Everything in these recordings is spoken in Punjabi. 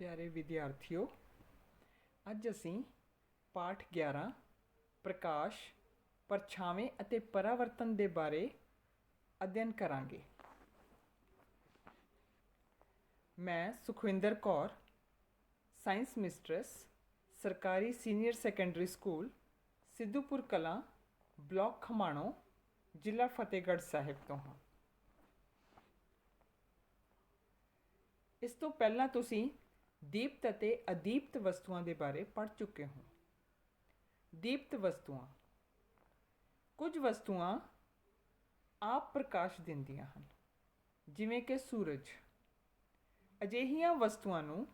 प्यारे विद्यार्थियों, अज असी पाठ 11 प्रकाश, परछावें अते परावर्तन के बारे अध्ययन करांगे। मैं सुखविंदर कौर, साइंस मिस्ट्रेस, सरकारी senior secondary school Siddhupur Kalan, block Khamano, जिला फतेहगढ़ साहिब तो हाँ। इस तो पहला तुसीं दीप्त ਅਤੇ ਅਦੀਪਤ ਵਸਤੂਆਂ ਦੇ ਬਾਰੇ ਪੜ੍ਹ ਚੁੱਕੇ ਹੋ। ਦੀਪਤ ਵਸਤੂਆਂ ਕੁਝ ਵਸਤੂਆਂ ਆਪ ਪ੍ਰਕਾਸ਼ ਦਿੰਦੀਆਂ ਹਨ, ਜਿਵੇਂ ਕਿ ਸੂਰਜ। ਅਜਿਹੀਆਂ ਵਸਤੂਆਂ ਨੂੰ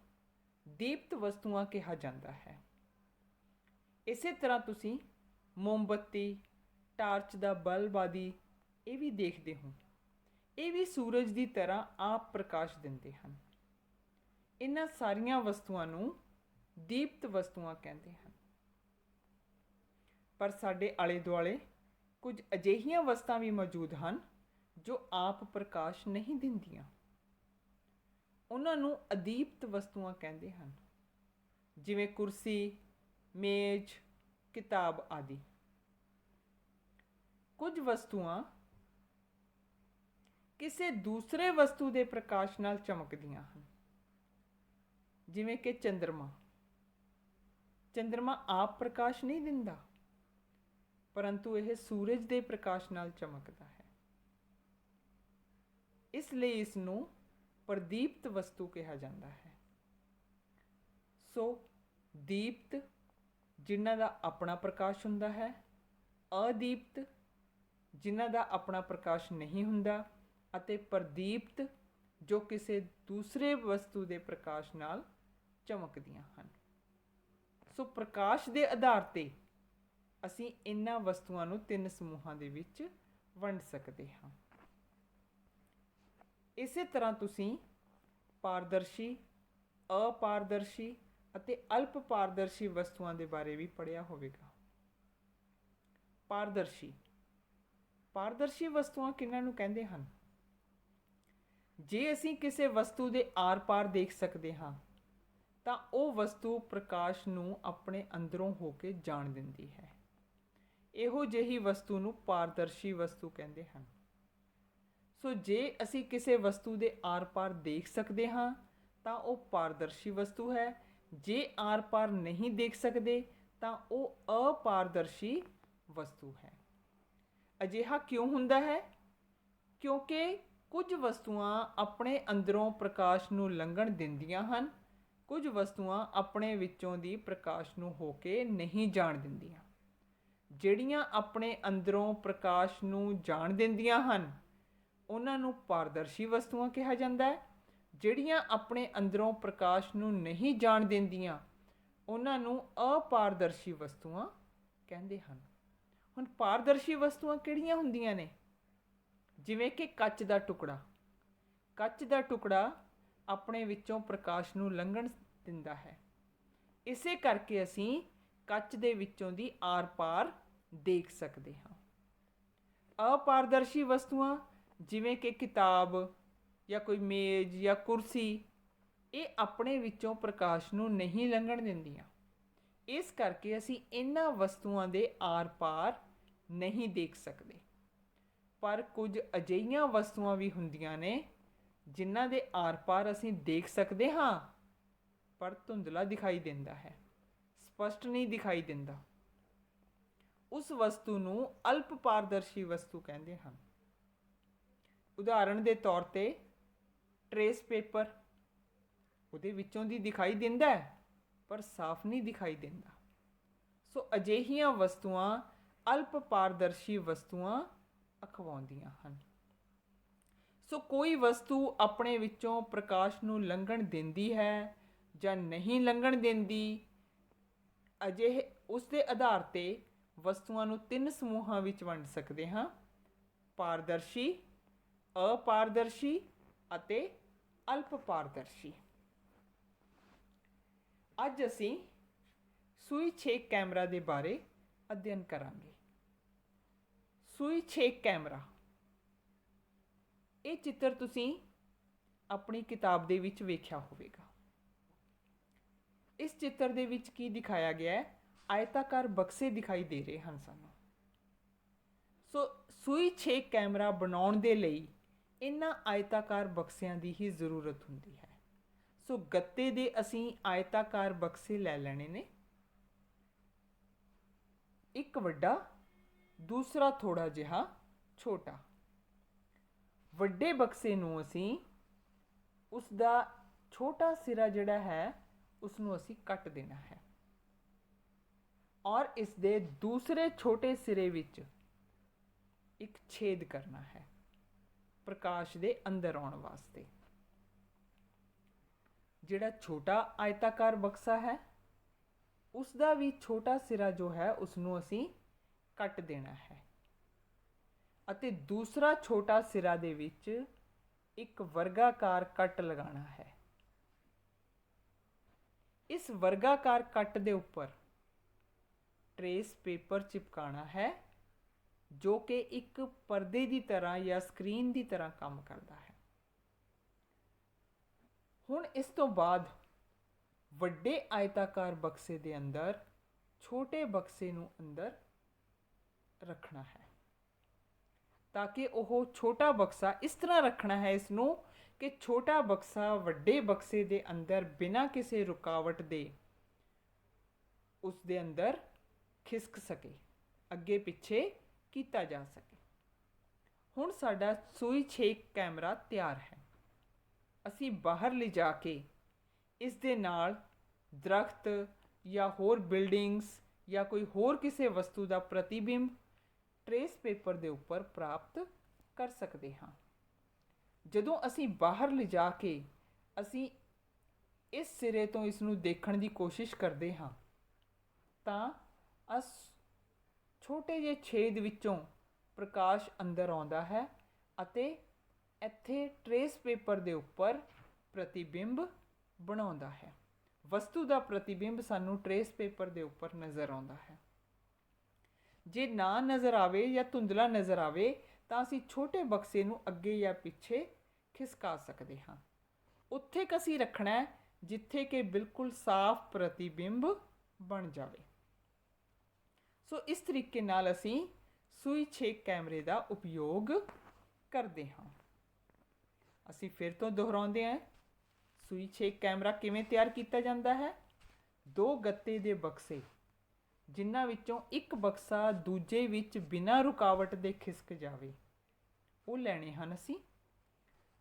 ਦੀਪਤ ਵਸਤੂਆਂ ਕਿਹਾ ਜਾਂਦਾ ਹੈ। ਇਸੇ ਤਰ੍ਹਾਂ ਤੁਸੀਂ ਮੋਮਬੱਤੀ, ਟਾਰਚ ਦਾ ਬਲਬ ਆਦਿ ਇਹ ਵੀ ਦੇਖਦੇ ਹੋ। ਇਹ ਵੀ ਸੂਰਜ ਦੀ ਤਰ੍ਹਾਂ ਆਪ ਪ੍ਰਕਾਸ਼ ਦਿੰਦੇ ਹਨ। ਇਹਨਾਂ ਸਾਰੀਆਂ ਵਸਤੂਆਂ ਨੂੰ ਦੀਪਤ ਵਸਤੂਆਂ ਕਹਿੰਦੇ ਹਨ। ਪਰ ਸਾਡੇ ਆਲੇ ਦੁਆਲੇ ਕੁਝ ਅਜਿਹੀਆਂ ਵਸਤਾਂ ਵੀ ਮੌਜੂਦ ਹਨ ਜੋ ਆਪ ਪ੍ਰਕਾਸ਼ ਨਹੀਂ ਦਿੰਦੀਆਂ। ਉਹਨਾਂ ਨੂੰ ਅਦੀਪਤ ਵਸਤੂਆਂ ਕਹਿੰਦੇ ਹਨ, ਜਿਵੇਂ ਕੁਰਸੀ, ਮੇਜ਼, ਕਿਤਾਬ ਆਦਿ। ਕੁਝ ਵਸਤੂਆਂ ਕਿਸੇ ਦੂਸਰੇ ਵਸਤੂ ਦੇ ਪ੍ਰਕਾਸ਼ ਨਾਲ ਚਮਕਦੀਆਂ ਹਨ, ਜਿਵੇਂ ਕਿ ਚੰਦਰਮਾ। ਚੰਦਰਮਾ ਆਪ ਪ੍ਰਕਾਸ਼ ਨਹੀਂ ਦਿੰਦਾ, ਪਰੰਤੂ ਇਹ ਸੂਰਜ ਦੇ ਪ੍ਰਕਾਸ਼ ਨਾਲ ਚਮਕਦਾ ਹੈ। ਇਸ ਲਈ ਇਸ ਨੂੰ ਪ੍ਰਦੀਪਤ ਵਸਤੂ ਕਿਹਾ ਜਾਂਦਾ ਹੈ। ਸੋ ਦੀਪਤ ਜਿਨ੍ਹਾਂ ਦਾ ਆਪਣਾ ਪ੍ਰਕਾਸ਼ ਹੁੰਦਾ ਹੈ, ਅਦੀਪਤ ਜਿਨ੍ਹਾਂ ਦਾ ਆਪਣਾ ਪ੍ਰਕਾਸ਼ ਨਹੀਂ ਹੁੰਦਾ, ਅਤੇ ਪ੍ਰਦੀਪਤ ਜੋ ਕਿਸੇ ਦੂਸਰੇ ਵਸਤੂ ਦੇ ਪ੍ਰਕਾਸ਼ ਨਾਲ ਚਮਕਦੀਆਂ ਹਨ। ਸੋ ਪ੍ਰਕਾਸ਼ ਦੇ ਆਧਾਰ 'ਤੇ ਅਸੀਂ ਇਹਨਾਂ ਵਸਤੂਆਂ ਨੂੰ 3 ਸਮੂਹਾਂ ਦੇ ਵਿੱਚ ਵੰਡ ਸਕਦੇ ਹਾਂ। ਇਸੇ ਤਰ੍ਹਾਂ ਤੁਸੀਂ ਪਾਰਦਰਸ਼ੀ, ਅਪਾਰਦਰਸ਼ੀ ਅਤੇ ਅਲਪ ਪਾਰਦਰਸ਼ੀ ਵਸਤੂਆਂ ਦੇ ਬਾਰੇ ਵੀ ਪੜ੍ਹਿਆ ਹੋਵੇਗਾ। ਪਾਰਦਰਸ਼ੀ ਪਾਰਦਰਸ਼ੀ ਵਸਤੂਆਂ ਕਿਹਨਾਂ ਨੂੰ ਕਹਿੰਦੇ ਹਨ? ਜੇ ਅਸੀਂ ਕਿਸੇ ਵਸਤੂ ਦੇ ਆਰ-ਪਾਰ ਦੇਖ ਸਕਦੇ ਹਾਂ ਤਾਂ ਉਹ ਵਸਤੂ ਪ੍ਰਕਾਸ਼ ਨੂੰ ਆਪਣੇ ਅੰਦਰੋਂ ਹੋ ਕੇ ਜਾਣ ਦਿੰਦੀ ਹੈ। ਇਹੋ ਜਿਹੀ ਵਸਤੂ ਨੂੰ ਪਾਰਦਰਸ਼ੀ ਵਸਤੂ ਕਹਿੰਦੇ ਹਨ। ਸੋ ਜੇ ਅਸੀਂ ਕਿਸੇ ਵਸਤੂ ਦੇ ਆਰ-ਪਾਰ ਦੇਖ ਸਕਦੇ ਹਾਂ ਤਾਂ ਉਹ ਪਾਰਦਰਸ਼ੀ ਵਸਤੂ ਹੈ। ਜੇ ਆਰ-ਪਾਰ ਨਹੀਂ ਦੇਖ ਸਕਦੇ ਤਾਂ ਉਹ ਅਪਾਰਦਰਸ਼ੀ ਵਸਤੂ ਹੈ। ਅਜਿਹਾ ਕਿਉਂ ਹੁੰਦਾ ਹੈ? ਕਿਉਂਕਿ ਕੁਝ ਵਸਤੂਆਂ ਆਪਣੇ ਅੰਦਰੋਂ ਪ੍ਰਕਾਸ਼ ਨੂੰ ਲੰਘਣ ਦਿੰਦੀਆਂ ਹਨ, ਕੁਝ ਵਸਤੂਆਂ ਆਪਣੇ ਵਿੱਚੋਂ ਦੀ ਪ੍ਰਕਾਸ਼ ਨੂੰ ਹੋ ਕੇ ਨਹੀਂ ਜਾਣ ਦਿੰਦੀਆਂ। ਜਿਹੜੀਆਂ ਆਪਣੇ ਅੰਦਰੋਂ ਪ੍ਰਕਾਸ਼ ਨੂੰ ਜਾਣ ਦਿੰਦੀਆਂ ਹਨ ਉਹਨਾਂ ਨੂੰ ਪਾਰਦਰਸ਼ੀ ਵਸਤੂਆਂ ਕਿਹਾ ਜਾਂਦਾ ਹੈ। ਜਿਹੜੀਆਂ ਆਪਣੇ ਅੰਦਰੋਂ ਪ੍ਰਕਾਸ਼ ਨੂੰ ਨਹੀਂ ਜਾਣ ਦਿੰਦੀਆਂ ਉਹਨਾਂ ਨੂੰ ਅਪਾਰਦਰਸ਼ੀ ਵਸਤੂਆਂ ਕਹਿੰਦੇ ਹਨ। ਹੁਣ ਪਾਰਦਰਸ਼ੀ ਵਸਤੂਆਂ ਕਿਹੜੀਆਂ ਹੁੰਦੀਆਂ ਨੇ? ਜਿਵੇਂ ਕਿ ਕੱਚ ਦਾ ਟੁਕੜਾ। ਕੱਚ ਦਾ ਟੁਕੜਾ ਆਪਣੇ ਵਿੱਚੋਂ ਪ੍ਰਕਾਸ਼ ਨੂੰ ਲੰਘਣ ਦਿੰਦਾ ਹੈ। ਇਸੇ ਕਰਕੇ ਅਸੀਂ ਕੱਚ ਦੇ ਵਿੱਚੋਂ ਦੀ ਆਰ-ਪਾਰ ਦੇਖ ਸਕਦੇ ਹਾਂ। ਅਪਾਰਦਰਸ਼ੀ ਵਸਤੂਆਂ ਜਿਵੇਂ ਕਿ ਕਿਤਾਬ ਜਾਂ ਕੋਈ ਮੇਜ਼ ਜਾਂ ਕੁਰਸੀ, ਇਹ ਆਪਣੇ ਵਿੱਚੋਂ ਪ੍ਰਕਾਸ਼ ਨੂੰ ਨਹੀਂ ਲੰਘਣ ਦਿੰਦੀਆਂ। ਇਸ ਕਰਕੇ ਅਸੀਂ ਇਹਨਾਂ ਵਸਤੂਆਂ ਦੇ ਆਰ-ਪਾਰ ਨਹੀਂ ਦੇਖ ਸਕਦੇ। ਪਰ ਕੁਝ ਅਜਿਹੀਆਂ ਵਸਤੂਆਂ ਵੀ ਹੁੰਦੀਆਂ ਨੇ ਜਿਨ੍ਹਾਂ ਦੇ ਆਰ-ਪਾਰ ਅਸੀਂ ਦੇਖ ਸਕਦੇ ਹਾਂ, ਪਰ ਧੁੰਦਲਾ ਦਿਖਾਈ ਦਿੰਦਾ ਹੈ, ਸਪਸ਼ਟ ਨਹੀਂ ਦਿਖਾਈ ਦਿੰਦਾ। ਉਸ ਵਸਤੂ ਨੂੰ ਅਲਪ ਪਾਰਦਰਸ਼ੀ ਵਸਤੂ ਕਹਿੰਦੇ ਹਨ। ਉਦਾਹਰਣ ਦੇ ਤੌਰ 'ਤੇ ਟਰੇਸ ਪੇਪਰ, ਉਹਦੇ ਵਿੱਚੋਂ ਦੀ ਦਿਖਾਈ ਦਿੰਦਾ ਹੈ ਪਰ ਸਾਫ਼ ਨਹੀਂ ਦਿਖਾਈ ਦਿੰਦਾ। ਸੋ ਅਜਿਹੀਆਂ ਵਸਤੂਆਂ ਅਲਪ ਪਾਰਦਰਸ਼ੀ ਵਸਤੂਆਂ ਅਖਵਾਉਂਦੀਆਂ ਹਨ। ਸੋ ਕੋਈ ਵਸਤੂ ਆਪਣੇ ਵਿੱਚੋਂ ਪ੍ਰਕਾਸ਼ ਨੂੰ ਲੰਘਣ ਦਿੰਦੀ ਹੈ ਜਾਂ ਨਹੀਂ ਲੰਘਣ ਦਿੰਦੀ, ਅਜਿਹੇ ਉਸ ਦੇ ਆਧਾਰ 'ਤੇ ਵਸਤੂਆਂ ਨੂੰ 3 ਸਮੂਹਾਂ ਵਿੱਚ ਵੰਡ ਸਕਦੇ ਹਾਂ: ਪਾਰਦਰਸ਼ੀ, ਅਪਾਰਦਰਸ਼ੀ ਅਤੇ ਅਲਪ ਪਾਰਦਰਸ਼ੀ। ਅੱਜ ਅਸੀਂ ਸੂਈ ਛੇਕ ਕੈਮਰਾ ਦੇ ਬਾਰੇ ਅਧਿਐਨ ਕਰਾਂਗੇ। ਸੂਈ ਛੇਕ ਕੈਮਰਾ, ਇਹ ਚਿੱਤਰ ਤੁਸੀਂ ਆਪਣੀ ਕਿਤਾਬ ਦੇ ਵਿੱਚ ਵੇਖਿਆ ਹੋਵੇਗਾ। ਇਸ ਚਿੱਤਰ ਦੇ ਵਿੱਚ ਕੀ ਦਿਖਾਇਆ ਗਿਆ ਹੈ? ਆਇਤਾਕਾਰ ਬਕਸੇ ਦਿਖਾਈ ਦੇ ਰਹੇ ਹਨ ਸਾਨੂੰ। ਸੋ ਸੂਈ ਛੇਕ ਕੈਮਰਾ ਬਣਾਉਣ ਦੇ ਲਈ ਇਹਨਾਂ ਆਇਤਾਕਾਰ ਬਕਸਿਆਂ ਦੀ ਹੀ ਜ਼ਰੂਰਤ ਹੁੰਦੀ ਹੈ। ਸੋ ਗੱਤੇ ਦੇ ਅਸੀਂ ਆਇਤਾਕਾਰ ਬਕਸੇ ਲੈ ਲੈਣੇ ਨੇ, ਇੱਕ ਵੱਡਾ, ਦੂਸਰਾ ਥੋੜਾ ਜਿਹਾ ਛੋਟਾ। ਵੱਡੇ ਬਕਸੇ ਨੂੰ ਅਸੀਂ ਉਸ ਦਾ ਛੋਟਾ ਸਿਰਾ ਜਿਹੜਾ ਹੈ ਉਸ ਨੂੰ ਅਸੀਂ ਕੱਟ ਦੇਣਾ ਹੈ ਔਰ ਇਸ ਦੇ ਦੂਸਰੇ ਛੋਟੇ ਸਿਰੇ ਵਿੱਚ ਇੱਕ ਛੇਦ ਕਰਨਾ ਹੈ ਪ੍ਰਕਾਸ਼ ਦੇ ਅੰਦਰ ਆਉਣ ਵਾਸਤੇ। ਜਿਹੜਾ ਛੋਟਾ ਆਇਤਾਕਾਰ ਬਕਸਾ ਹੈ ਉਸ ਦਾ ਵੀ ਛੋਟਾ ਸਿਰਾ ਜੋ ਹੈ ਉਸ ਨੂੰ ਅਸੀਂ ਕੱਟ ਦੇਣਾ ਹੈ ਅਤੇ ਦੂਸਰਾ ਛੋਟਾ ਸਿਰਾ ਦੇ ਵਿੱਚ ਇੱਕ ਵਰਗਾਕਾਰ ਕੱਟ ਲਗਾਉਣਾ ਹੈ। ਇਸ ਵਰਗਾਕਾਰ ਕੱਟ ਦੇ ਉੱਪਰ ਟਰੇਸ ਪੇਪਰ ਚਿਪਕਾਣਾ ਹੈ ਜੋ ਕਿ ਇੱਕ ਪਰਦੇ ਦੀ ਤਰ੍ਹਾਂ ਜਾਂ ਸਕਰੀਨ ਦੀ ਤਰ੍ਹਾਂ ਕੰਮ ਕਰਦਾ ਹੈ। ਹੁਣ ਇਸ ਤੋਂ ਬਾਅਦ ਵੱਡੇ ਆਇਤਾਕਾਰ ਬਕਸੇ ਦੇ ਅੰਦਰ ਛੋਟੇ ਬਕਸੇ ਨੂੰ ਅੰਦਰ ਰੱਖਣਾ ਹੈ ਤਾਂ ਕਿ ਉਹ ਛੋਟਾ ਬਕਸਾ ਇਸ ਤਰ੍ਹਾਂ ਰੱਖਣਾ ਹੈ ਇਸ ਨੂੰ ਕਿ ਛੋਟਾ ਬਕਸਾ ਵੱਡੇ ਬਕਸੇ ਦੇ ਅੰਦਰ ਬਿਨਾਂ ਕਿਸੇ ਰੁਕਾਵਟ ਦੇ ਉਸ ਦੇ ਅੰਦਰ ਖਿਸਕ ਸਕੇ, ਅੱਗੇ ਪਿੱਛੇ ਕੀਤਾ ਜਾ ਸਕੇ। ਹੁਣ ਸਾਡਾ ਸੂਈ ਛੇਕ ਕੈਮਰਾ ਤਿਆਰ ਹੈ। ਅਸੀਂ ਬਾਹਰ ਲਿਜਾ ਕੇ ਇਸ ਦੇ ਨਾਲ ਦਰਖਤ ਜਾਂ ਹੋਰ ਬਿਲਡਿੰਗਸ ਜਾਂ ਕੋਈ ਹੋਰ ਕਿਸੇ ਵਸਤੂ ਦਾ ਪ੍ਰਤੀਬਿੰਬ ਟਰੇਸ ਪੇਪਰ ਦੇ ਉੱਪਰ ਪ੍ਰਾਪਤ ਕਰ ਸਕਦੇ ਹਾਂ। ਜਦੋਂ ਅਸੀਂ ਬਾਹਰ ਲਿਜਾ ਕੇ ਅਸੀਂ ਇਸ ਸਿਰੇ ਤੋਂ ਇਸ ਨੂੰ ਦੇਖਣ ਦੀ ਕੋਸ਼ਿਸ਼ ਕਰਦੇ ਹਾਂ ਤਾਂ ਛੋਟੇ ਜਿਹੇ ਛੇਦ ਵਿੱਚੋਂ ਪ੍ਰਕਾਸ਼ ਅੰਦਰ ਆਉਂਦਾ ਹੈ ਅਤੇ ਇੱਥੇ ਟਰੇਸ ਪੇਪਰ ਦੇ ਉੱਪਰ ਪ੍ਰਤੀਬਿੰਬ ਬਣਾਉਂਦਾ ਹੈ। ਵਸਤੂ ਦਾ ਪ੍ਰਤੀਬਿੰਬ ਸਾਨੂੰ ਟਰੇਸ ਪੇਪਰ ਦੇ ਉੱਪਰ ਨਜ਼ਰ ਆਉਂਦਾ ਹੈ। ਜੇ ਨਾ ਨਜ਼ਰ ਆਵੇ ਜਾਂ ਧੁੰਦਲਾ ਨਜ਼ਰ ਆਵੇ ਤਾਂ ਅਸੀਂ ਛੋਟੇ ਬਕਸੇ ਨੂੰ ਅੱਗੇ ਜਾਂ ਪਿੱਛੇ ਖਿਸਕਾ ਸਕਦੇ ਹਾਂ। ਉੱਥੇ ਅਸੀਂ ਰੱਖਣਾ ਹੈ ਜਿੱਥੇ ਕਿ ਬਿਲਕੁਲ ਸਾਫ਼ ਪ੍ਰਤੀਬਿੰਬ ਬਣ ਜਾਵੇ। ਸੋ ਇਸ ਤਰੀਕੇ ਨਾਲ ਅਸੀਂ ਸੂਈ ਛੇਕ ਕੈਮਰੇ ਦਾ ਉਪਯੋਗ ਕਰਦੇ ਹਾਂ। ਅਸੀਂ ਫਿਰ ਤੋਂ ਦੁਹਰਾਉਂਦੇ ਹਾਂ, ਸੂਈ ਛੇਕ ਕੈਮਰਾ ਕਿਵੇਂ ਤਿਆਰ ਕੀਤਾ ਜਾਂਦਾ ਹੈ? ਦੋ ਗੱਤੇ ਦੇ ਬਕਸੇ ਜਿਨ੍ਹਾਂ ਵਿੱਚੋਂ ਇੱਕ ਬਕਸਾ ਦੂਜੇ ਵਿੱਚ ਬਿਨਾਂ ਰੁਕਾਵਟ ਦੇ ਖਿਸਕ ਜਾਵੇ ਉਹ ਲੈਣੇ ਹਨ ਅਸੀਂ।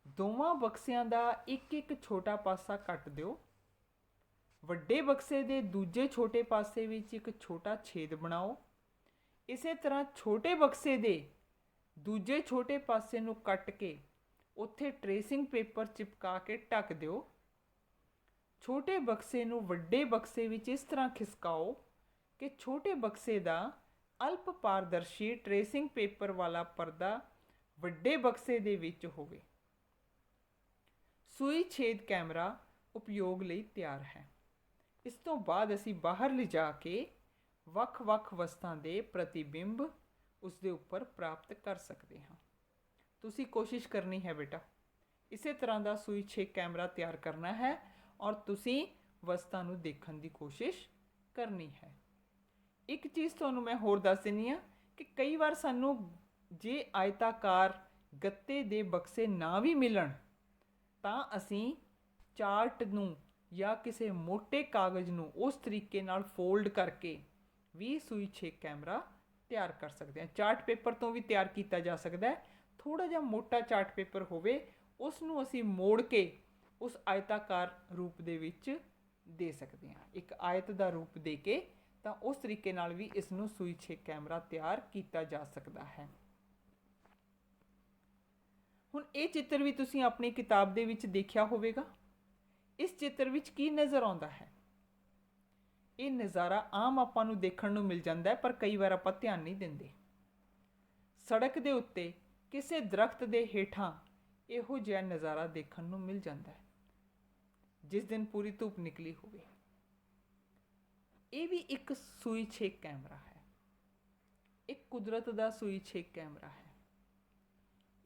ਦੋਵਾਂ ਬਕਸਿਆਂ ਦਾ ਇੱਕ ਇੱਕ ਛੋਟਾ ਪਾਸਾ ਕੱਟ ਦਿਓ। ਵੱਡੇ ਬਕਸੇ ਦੇ ਦੂਜੇ ਛੋਟੇ ਪਾਸੇ ਵਿੱਚ ਇੱਕ ਛੋਟਾ ਛੇਦ ਬਣਾਓ। ਇਸੇ ਤਰ੍ਹਾਂ ਛੋਟੇ ਬਕਸੇ ਦੇ ਦੂਜੇ ਛੋਟੇ ਪਾਸੇ ਨੂੰ ਕੱਟ ਕੇ ਉੱਥੇ ਟਰੇਸਿੰਗ ਪੇਪਰ ਚਿਪਕਾ ਕੇ ਢੱਕ ਦਿਓ। ਛੋਟੇ ਬਕਸੇ ਨੂੰ ਵੱਡੇ ਬਕਸੇ ਵਿੱਚ ਇਸ ਤਰ੍ਹਾਂ ਖਿਸਕਾਓ ਕਿ ਛੋਟੇ ਬਕਸੇ ਦਾ ਅਲਪ ਪਾਰਦਰਸ਼ੀ ਟਰੇਸਿੰਗ ਪੇਪਰ ਵਾਲਾ ਪਰਦਾ ਵੱਡੇ ਬਕਸੇ ਦੇ ਵਿੱਚ ਹੋਵੇ। ਸੂਈ ਛੇਦ ਕੈਮਰਾ ਉਪਯੋਗ ਲਈ ਤਿਆਰ ਹੈ। ਇਸ ਤੋਂ ਬਾਅਦ ਅਸੀਂ ਬਾਹਰ ਲਿਜਾ ਕੇ ਵੱਖ-ਵੱਖ ਵਸਤਾਂ ਦੇ ਪ੍ਰਤੀਬਿੰਬ ਉਸ ਦੇ ਉੱਪਰ ਪ੍ਰਾਪਤ ਕਰ ਸਕਦੇ ਹਾਂ। ਤੁਸੀਂ ਕੋਸ਼ਿਸ਼ ਕਰਨੀ ਹੈ ਬੇਟਾ, ਇਸੇ ਤਰ੍ਹਾਂ ਦਾ ਸੂਈ ਛੇਕ ਕੈਮਰਾ ਤਿਆਰ ਕਰਨਾ ਹੈ ਔਰ ਤੁਸੀਂ ਵਸਤਾਂ ਨੂੰ ਦੇਖਣ ਦੀ ਕੋਸ਼ਿਸ਼ ਕਰਨੀ ਹੈ। ਇੱਕ ਚੀਜ਼ ਤੁਹਾਨੂੰ ਮੈਂ ਹੋਰ ਦੱਸ ਦਿੰਦੀ ਹਾਂ ਕਿ ਕਈ ਵਾਰ ਸਾਨੂੰ ਜੇ ਆਇਤਾਕਾਰ ਗੱਤੇ ਦੇ ਬਕਸੇ ਨਾ ਵੀ ਮਿਲਣ ਤਾਂ ਅਸੀਂ ਚਾਰਟ ਨੂੰ ਜਾਂ ਕਿਸੇ ਮੋਟੇ ਕਾਗਜ਼ ਨੂੰ ਉਸ ਤਰੀਕੇ ਨਾਲ ਫੋਲਡ ਕਰਕੇ ਵੀ ਸੂਈ ਛੇਕ ਕੈਮਰਾ ਤਿਆਰ ਕਰ ਸਕਦੇ ਹਾਂ। ਚਾਰਟ ਪੇਪਰ ਤੋਂ ਵੀ ਤਿਆਰ ਕੀਤਾ ਜਾ ਸਕਦਾ ਹੈ। ਥੋੜ੍ਹਾ ਜਿਹਾ ਮੋਟਾ ਚਾਰਟ ਪੇਪਰ ਹੋਵੇ ਉਸ ਨੂੰ ਅਸੀਂ ਮੋੜ ਕੇ ਉਸ ਆਇਤਾਕਾਰ ਰੂਪ ਦੇ ਵਿੱਚ ਦੇ ਸਕਦੇ ਹਾਂ। ਇੱਕ ਆਇਤ ਦਾ ਰੂਪ ਦੇ ਕੇ ਤਾਂ ਉਸ ਤਰੀਕੇ ਨਾਲ ਵੀ ਇਸ ਨੂੰ ਸੂਈ ਛੇਕ ਕੈਮਰਾ ਤਿਆਰ ਕੀਤਾ ਜਾ ਸਕਦਾ ਹੈ। ਹੁਣ ਇਹ ਚਿੱਤਰ ਵੀ ਤੁਸੀਂ ਆਪਣੀ ਕਿਤਾਬ ਦੇ ਵਿੱਚ ਦੇਖਿਆ ਹੋਵੇਗਾ। ਇਸ ਚਿੱਤਰ ਵਿੱਚ ਕੀ ਨਜ਼ਰ ਆਉਂਦਾ ਹੈ? ਇਹ ਨਜ਼ਾਰਾ ਆਮ ਆਪਾਂ ਨੂੰ ਦੇਖਣ ਨੂੰ ਮਿਲ ਜਾਂਦਾ ਹੈ ਪਰ ਕਈ ਵਾਰ ਆਪਾਂ ਧਿਆਨ ਨਹੀਂ ਦਿੰਦੇ। ਸੜਕ ਦੇ ਉੱਤੇ ਕਿਸੇ ਦਰਖਤ ਦੇ ਹੇਠਾਂ ਇਹੋ ਜਿਹਾ ਨਜ਼ਾਰਾ ਦੇਖਣ ਨੂੰ ਮਿਲ ਜਾਂਦਾ ਹੈ ਜਿਸ ਦਿਨ ਪੂਰੀ ਧੁੱਪ ਨਿਕਲੀ ਹੋਵੇ। ਇਹ ਵੀ ਇੱਕ ਸੂਈ ਛੇਕ ਕੈਮਰਾ ਹੈ। ਇੱਕ ਕੁਦਰਤ ਦਾ ਸੂਈ ਛੇਕ ਕੈਮਰਾ ਹੈ।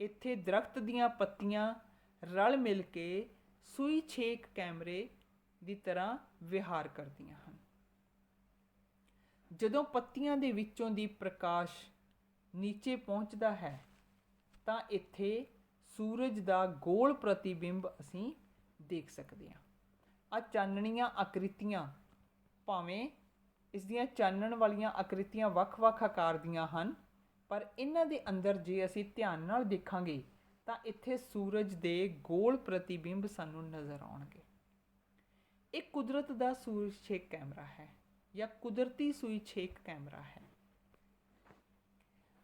ਇੱਥੇ ਦਰਖਤ ਦੀਆਂ ਪੱਤੀਆਂ ਰਲ ਮਿਲ ਕੇ ਸੂਈ ਛੇਕ ਕੈਮਰੇ ਦੀ ਤਰ੍ਹਾਂ ਵਿਹਾਰ ਕਰਦੀਆਂ ਹਨ। ਜਦੋਂ ਪੱਤੀਆਂ ਦੇ ਵਿੱਚੋਂ ਦੀ ਪ੍ਰਕਾਸ਼ ਨੀਚੇ ਪਹੁੰਚਦਾ ਹੈ ਤਾਂ ਇੱਥੇ ਸੂਰਜ ਦਾ ਗੋਲ ਪ੍ਰਤੀਬਿੰਬ ਅਸੀਂ ਦੇਖ ਸਕਦੇ ਹਾਂ। ਆ ਚਾਨਣੀਆਂ ਆਕ੍ਰਿਤੀਆਂ, ਭਾਵੇਂ ਇਸ ਦੀਆਂ ਚਾਨਣ ਵਾਲੀਆਂ ਆਕ੍ਰਿਤੀਆਂ ਵੱਖ-ਵੱਖ ਆਕਾਰ ਦੀਆਂ ਹਨ, ਪਰ ਇਹਨਾਂ ਦੇ ਅੰਦਰ ਜੇ ਅਸੀਂ ਧਿਆਨ ਨਾਲ ਦੇਖਾਂਗੇ ਤਾਂ ਇੱਥੇ ਸੂਰਜ ਦੇ ਗੋਲ ਪ੍ਰਤੀਬਿੰਬ ਸਾਨੂੰ ਨਜ਼ਰ ਆਉਣਗੇ। ਇਹ ਕੁਦਰਤ ਦਾ ਸੂਰਜ ਛੇਕ ਕੈਮਰਾ ਹੈ ਜਾਂ ਕੁਦਰਤੀ ਸੂਈ ਛੇਕ ਕੈਮਰਾ ਹੈ।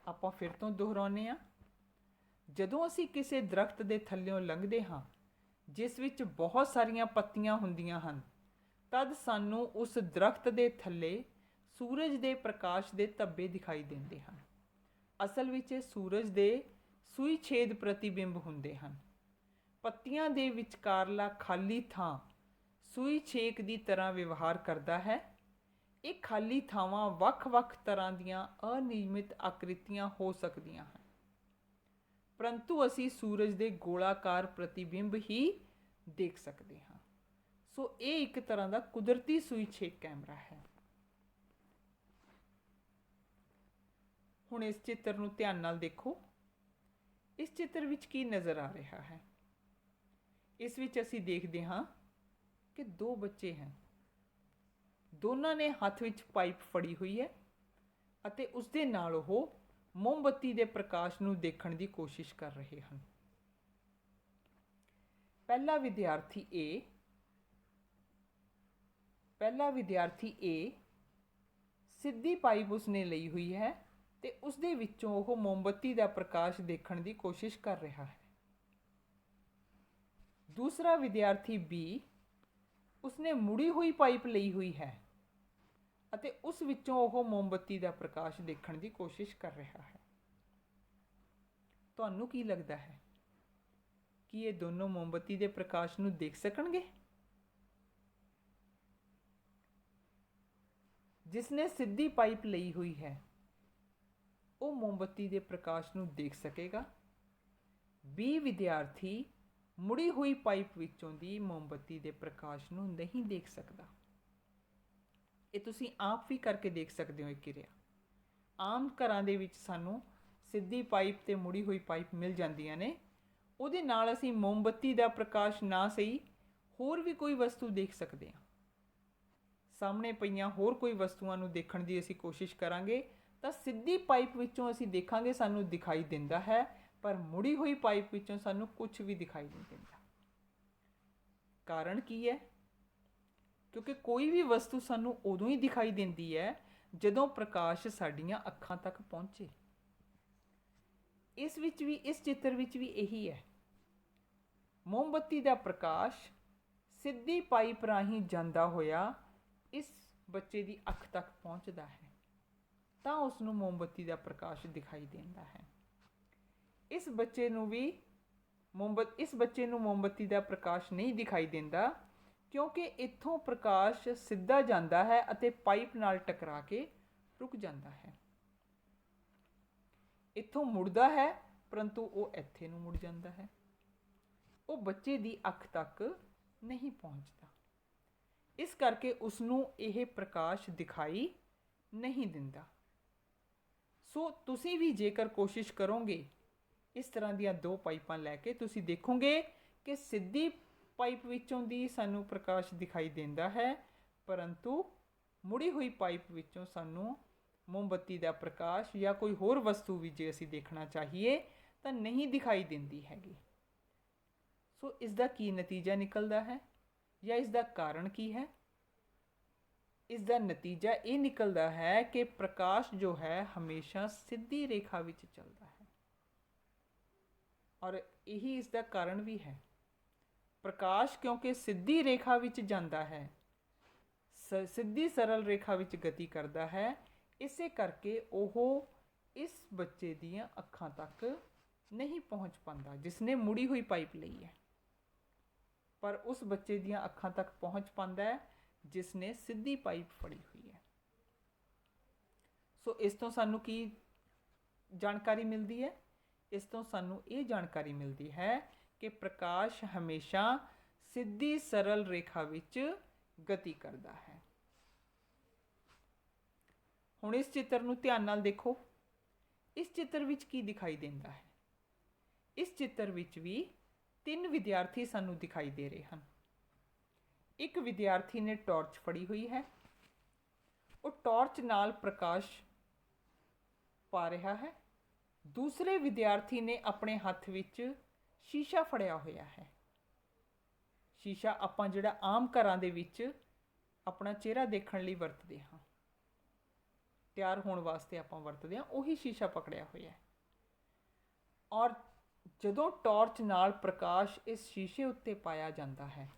ਆਪਾਂ ਫਿਰ ਤੋਂ ਦੁਹਰਾਉਂਦੇ ਹਾਂ। ਜਦੋਂ ਅਸੀਂ ਕਿਸੇ ਦਰਖਤ ਦੇ ਥੱਲਿਓਂ ਲੰਘਦੇ ਹਾਂ ਜਿਸ ਵਿੱਚ ਬਹੁਤ ਸਾਰੀਆਂ ਪੱਤੀਆਂ ਹੁੰਦੀਆਂ ਹਨ, ਤਦ ਸਾਨੂੰ ਉਸ ਦਰਖਤ ਦੇ ਥੱਲੇ ਸੂਰਜ ਦੇ ਪ੍ਰਕਾਸ਼ ਦੇ ਧੱਬੇ ਦਿਖਾਈ ਦਿੰਦੇ ਹਨ। ਅਸਲ ਵਿੱਚ ਇਹ ਸੂਰਜ ਦੇ ਸੂਈ ਛੇਦ ਪ੍ਰਤੀਬਿੰਬ ਹੁੰਦੇ ਹਨ। ਪੱਤੀਆਂ ਦੇ ਵਿਚਕਾਰਲਾ ਖਾਲੀ ਥਾਂ ਸੂਈ ਛੇਕ ਦੀ ਤਰ੍ਹਾਂ ਵਿਵਹਾਰ ਕਰਦਾ ਹੈ। ਇਹ ਖਾਲੀ ਥਾਵਾਂ ਵੱਖ-ਵੱਖ ਤਰ੍ਹਾਂ ਦੀਆਂ ਅਨਿਯਮਿਤ ਆਕ੍ਰਿਤੀਆਂ ਹੋ ਸਕਦੀਆਂ ਹਨ, ਪਰੰਤੂ ਅਸੀਂ ਸੂਰਜ ਦੇ ਗੋਲਾਕਾਰ ਪ੍ਰਤੀਬਿੰਬ ਹੀ ਦੇਖ ਸਕਦੇ ਹਾਂ। ਸੋ ਇਹ ਇੱਕ ਤਰ੍ਹਾਂ ਦਾ ਕੁਦਰਤੀ ਸੂਈ ਛੇਕ ਕੈਮਰਾ ਹੈ। ਹੁਣ ਇਸ ਚਿੱਤਰ ਨੂੰ ਧਿਆਨ ਨਾਲ ਦੇਖੋ। ਇਸ ਚਿੱਤਰ ਵਿੱਚ ਕੀ ਨਜ਼ਰ ਆ ਰਿਹਾ ਹੈ? ਇਸ ਵਿੱਚ ਅਸੀਂ ਦੇਖਦੇ ਹਾਂ ਕਿ ਦੋ ਬੱਚੇ ਹਨ। ਦੋਨਾਂ ਨੇ ਹੱਥ ਵਿੱਚ ਪਾਈਪ ਫੜੀ ਹੋਈ ਹੈ ਅਤੇ ਉਸ ਦੇ ਨਾਲ ਉਹ ਮੋਮਬੱਤੀ ਦੇ ਪ੍ਰਕਾਸ਼ ਨੂੰ ਦੇਖਣ ਦੀ ਕੋਸ਼ਿਸ਼ ਕਰ ਰਹੇ ਹਨ। ਪਹਿਲਾ ਵਿਦਿਆਰਥੀ ਏ ਸਿੱਧੀ ਪਾਈਪ ਉਸਨੇ ਲਈ ਹੋਈ ਹੈ ਤੇ ਉਸ ਦੇ ਵਿੱਚੋਂ ਉਹ ਮੋਮਬੱਤੀ ਦਾ ਪ੍ਰਕਾਸ਼ ਦੇਖਣ ਦੀ ਕੋਸ਼ਿਸ਼ ਕਰ ਰਿਹਾ ਹੈ। ਦੂਸਰਾ ਵਿਦਿਆਰਥੀ ਬੀ ਉਸਨੇ ਮੁੜੀ ਹੋਈ ਪਾਈਪ ਲਈ ਹੋਈ ਹੈ ਅਤੇ ਉਸ ਵਿੱਚੋਂ ਉਹ ਮੋਮਬੱਤੀ ਦਾ ਪ੍ਰਕਾਸ਼ ਦੇਖਣ ਦੀ ਕੋਸ਼ਿਸ਼ ਕਰ ਰਿਹਾ ਹੈ। ਤੁਹਾਨੂੰ ਕੀ ਲੱਗਦਾ ਹੈ ਕਿ ਇਹ ਦੋਨੋਂ ਮੋਮਬੱਤੀ ਦੇ ਪ੍ਰਕਾਸ਼ ਨੂੰ ਦੇਖ ਸਕਣਗੇ? ਜਿਸਨੇ ਸਿੱਧੀ ਪਾਈਪ ਲਈ ਹੋਈ ਹੈ ਉਹ ਮੋਮਬੱਤੀ ਦੇ ਪ੍ਰਕਾਸ਼ ਨੂੰ ਦੇਖ ਸਕੇਗਾ। ਬੀ ਵਿਦਿਆਰਥੀ ਮੁੜੀ ਹੋਈ ਪਾਈਪ ਵਿੱਚੋਂ ਦੀ ਮੋਮਬੱਤੀ ਦੇ ਪ੍ਰਕਾਸ਼ ਨੂੰ ਨਹੀਂ ਦੇਖ ਸਕਦਾ। ਇਹ ਤੁਸੀਂ ਆਪ ਵੀ ਕਰਕੇ ਦੇਖ ਸਕਦੇ ਹੋ। ਇਹ ਕਿਰਿਆ ਆਮ ਘਰਾਂ ਦੇ ਵਿੱਚ ਸਾਨੂੰ ਸਿੱਧੀ ਪਾਈਪ ਤੇ ਮੁੜੀ ਹੋਈ ਪਾਈਪ ਮਿਲ ਜਾਂਦੀਆਂ ਨੇ। ਉਹਦੇ ਨਾਲ ਅਸੀਂ ਮੋਮਬੱਤੀ ਦਾ ਪ੍ਰਕਾਸ਼ ਨਾ ਸਹੀ ਹੋਰ ਵੀ ਕੋਈ ਵਸਤੂ ਦੇਖ ਸਕਦੇ ਹਾਂ। ਸਾਹਮਣੇ ਪਈਆਂ ਹੋਰ ਕੋਈ ਵਸਤੂਆਂ ਨੂੰ ਦੇਖਣ ਦੀ ਅਸੀਂ ਕੋਸ਼ਿਸ਼ ਕਰਾਂਗੇ ਤਾਂ ਸਿੱਧੀ ਪਾਈਪ ਵਿੱਚੋਂ ਅਸੀਂ ਦੇਖਾਂਗੇ ਸਾਨੂੰ ਦਿਖਾਈ ਦਿੰਦਾ ਹੈ, ਪਰ ਮੁੜੀ ਹੋਈ ਪਾਈਪ ਵਿੱਚੋਂ ਸਾਨੂੰ ਕੁਝ ਵੀ ਦਿਖਾਈ ਨਹੀਂ ਦਿੰਦਾ। ਕਾਰਨ ਕੀ ਹੈ? ਕਿਉਂਕਿ ਕੋਈ ਵੀ ਵਸਤੂ ਸਾਨੂੰ ਉਦੋਂ ਹੀ ਦਿਖਾਈ ਦਿੰਦੀ ਹੈ ਜਦੋਂ ਪ੍ਰਕਾਸ਼ ਸਾਡੀਆਂ ਅੱਖਾਂ ਤੱਕ ਪਹੁੰਚੇ। ਇਸ ਚਿੱਤਰ ਵਿੱਚ ਵੀ ਇਹੀ ਹੈ। ਮੋਮਬੱਤੀ ਦਾ ਪ੍ਰਕਾਸ਼ ਸਿੱਧੀ ਪਾਈਪ ਰਾਹੀਂ ਜਾਂਦਾ ਹੋਇਆ ਇਸ ਬੱਚੇ ਦੀ ਅੱਖ ਤੱਕ ਪਹੁੰਚਦਾ ਹੈ ਤਾਂ ਉਸ ਨੂੰ ਮੋਮਬੱਤੀ ਦਾ ਪ੍ਰਕਾਸ਼ ਦਿਖਾਈ ਦਿੰਦਾ ਹੈ। ਇਸ ਬੱਚੇ ਨੂੰ ਮੋਮਬੱਤੀ ਦਾ ਪ੍ਰਕਾਸ਼ ਨਹੀਂ ਦਿਖਾਈ ਦਿੰਦਾ ਕਿਉਂਕਿ ਇੱਥੋਂ ਪ੍ਰਕਾਸ਼ ਸਿੱਧਾ ਜਾਂਦਾ ਹੈ ਅਤੇ ਪਾਈਪ ਨਾਲ ਟਕਰਾ ਕੇ ਰੁਕ ਜਾਂਦਾ ਹੈ। ਇੱਥੋਂ ਮੁੜਦਾ ਹੈ ਪਰੰਤੂ ਉਹ ਇੱਥੇ ਨੂੰ ਮੁੜ ਜਾਂਦਾ ਹੈ। ਉਹ ਬੱਚੇ ਦੀ ਅੱਖ ਤੱਕ ਨਹੀਂ ਪਹੁੰਚਦਾ। ਇਸ ਕਰਕੇ ਉਸ ਨੂੰ ਇਹ ਪ੍ਰਕਾਸ਼ ਦਿਖਾਈ ਨਹੀਂ ਦਿੰਦਾ। ਸੋ ਤੁਸੀਂ ਵੀ ਜੇਕਰ ਕੋਸ਼ਿਸ਼ ਕਰੋਗੇ ਇਸ ਤਰ੍ਹਾਂ ਦੀਆਂ ਦੋ ਪਾਈਪਾਂ ਲੈ ਕੇ, ਤੁਸੀਂ ਦੇਖੋਗੇ ਕਿ ਸਿੱਧੀ ਪਾਈਪ ਵਿੱਚੋਂ ਦੀ ਸਾਨੂੰ ਪ੍ਰਕਾਸ਼ ਦਿਖਾਈ ਦਿੰਦਾ ਹੈ, ਪਰੰਤੂ ਮੁੜੀ ਹੋਈ ਪਾਈਪ ਵਿੱਚੋਂ ਸਾਨੂੰ ਮੋਮਬੱਤੀ ਦਾ ਪ੍ਰਕਾਸ਼ ਜਾਂ ਕੋਈ ਹੋਰ ਵਸਤੂ ਵੀ ਜੇ ਅਸੀਂ ਦੇਖਣਾ ਚਾਹੀਏ ਤਾਂ ਨਹੀਂ ਦਿਖਾਈ ਦਿੰਦੀ ਹੈਗੀ। ਸੋ ਇਸ ਦਾ ਕੀ ਨਤੀਜਾ ਨਿਕਲਦਾ ਹੈ ਜਾਂ ਇਸ ਦਾ ਕਾਰਨ ਕੀ ਹੈ? ਇਸ ਦਾ ਨਤੀਜਾ ਇਹ ਨਿਕਲਦਾ ਹੈ ਕਿ ਪ੍ਰਕਾਸ਼ ਜੋ ਹੈ ਹਮੇਸ਼ਾ ਸਿੱਧੀ ਰੇਖਾ ਵਿੱਚ ਚੱਲਦਾ ਹੈ ਔਰ ਇਹੀ ਇਸ ਦਾ ਕਾਰਨ ਵੀ ਹੈ। ਪ੍ਰਕਾਸ਼ ਕਿਉਂਕਿ ਸਿੱਧੀ ਰੇਖਾ ਵਿੱਚ ਜਾਂਦਾ ਹੈ, ਸਿੱਧੀ ਸਰਲ ਰੇਖਾ ਵਿੱਚ ਗਤੀ ਕਰਦਾ ਹੈ, ਇਸੇ ਕਰਕੇ ਉਹ ਇਸ ਬੱਚੇ ਦੀਆਂ ਅੱਖਾਂ ਤੱਕ ਨਹੀਂ ਪਹੁੰਚ ਪਾਉਂਦਾ ਜਿਸਨੇ ਮੁੜੀ ਹੋਈ ਪਾਈਪ ਲਈ ਹੈ, ਪਰ ਉਸ ਬੱਚੇ ਦੀਆਂ ਅੱਖਾਂ ਤੱਕ ਪਹੁੰਚ ਪਾਉਂਦਾ ਹੈ ਜਿਸਨੇ ਸਿੱਧੀ ਪਾਈਪ ਫੜੀ ਹੋਈ ਹੈ। ਸੋ ਇਸ ਤੋਂ ਸਾਨੂੰ ਕੀ ਜਾਣਕਾਰੀ ਮਿਲਦੀ ਹੈ? ਇਸ ਤੋਂ ਸਾਨੂੰ ਇਹ ਜਾਣਕਾਰੀ ਮਿਲਦੀ ਹੈ ਕਿ ਪ੍ਰਕਾਸ਼ ਹਮੇਸ਼ਾ ਸਿੱਧੀ ਸਰਲ ਰੇਖਾ ਵਿੱਚ ਗਤੀ ਕਰਦਾ ਹੈ। ਹੁਣ ਇਸ ਚਿੱਤਰ ਨੂੰ ਧਿਆਨ ਨਾਲ ਦੇਖੋ। ਇਸ ਚਿੱਤਰ ਵਿੱਚ ਕੀ ਦਿਖਾਈ ਦਿੰਦਾ ਹੈ? ਇਸ ਚਿੱਤਰ ਵਿੱਚ ਵੀ 3 ਵਿਦਿਆਰਥੀ ਸਾਨੂੰ ਦਿਖਾਈ ਦੇ ਰਹੇ ਹਨ। ਇੱਕ ਵਿਦਿਆਰਥੀ ਨੇ ਟਾਰਚ ਫੜੀ ਹੋਈ ਹੈ, ਉਹ ਟਾਰਚ ਨਾਲ ਪ੍ਰਕਾਸ਼ ਪਾ ਰਿਹਾ ਹੈ। ਦੂਸਰੇ ਵਿਦਿਆਰਥੀ ਨੇ ਆਪਣੇ ਹੱਥ ਵਿੱਚ ਸ਼ੀਸ਼ਾ ਫੜਿਆ ਹੋਇਆ ਹੈ। ਸ਼ੀਸ਼ਾ ਆਪਾਂ ਜਿਹੜਾ ਆਮ ਘਰਾਂ ਦੇ ਵਿੱਚ ਆਪਣਾ ਚਿਹਰਾ ਦੇਖਣ ਲਈ ਵਰਤਦੇ ਹਾਂ, ਤਿਆਰ ਹੋਣ ਵਾਸਤੇ ਆਪਾਂ ਵਰਤਦੇ ਹਾਂ, ਉਹੀ ਸ਼ੀਸ਼ਾ ਪਕੜਿਆ ਹੋਇਆ ਹੈ। ਔਰ ਜਦੋਂ ਟਾਰਚ ਨਾਲ ਪ੍ਰਕਾਸ਼ ਇਸ ਸ਼ੀਸ਼ੇ ਉੱਤੇ ਪਾਇਆ ਜਾਂਦਾ ਹੈ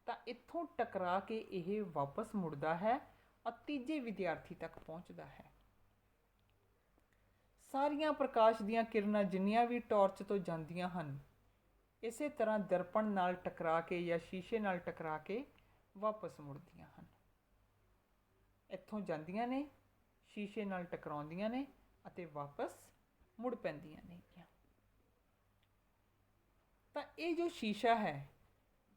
ਤਾਂ ਇੱਥੋਂ ਟਕਰਾ ਕੇ ਇਹ ਵਾਪਸ ਮੁੜਦਾ ਹੈ ਔਰ ਤੀਜੇ ਵਿਦਿਆਰਥੀ ਤੱਕ ਪਹੁੰਚਦਾ ਹੈ। ਸਾਰੀਆਂ ਪ੍ਰਕਾਸ਼ ਦੀਆਂ ਕਿਰਨਾਂ ਜਿੰਨੀਆਂ ਵੀ ਟਾਰਚ ਤੋਂ ਜਾਂਦੀਆਂ ਹਨ, ਇਸੇ ਤਰ੍ਹਾਂ ਦਰਪਣ ਨਾਲ ਟਕਰਾ ਕੇ ਜਾਂ ਸ਼ੀਸ਼ੇ ਨਾਲ ਟਕਰਾ ਕੇ ਵਾਪਸ ਮੁੜਦੀਆਂ ਹਨ। ਇੱਥੋਂ ਜਾਂਦੀਆਂ ਨੇ, ਸ਼ੀਸ਼ੇ ਨਾਲ ਟਕਰਾਉਂਦੀਆਂ ਨੇ ਅਤੇ ਵਾਪਸ ਮੁੜ ਪੈਂਦੀਆਂ ਨੇਗੀਆਂ। ਤਾਂ ਇਹ ਜੋ ਸ਼ੀਸ਼ਾ ਹੈ,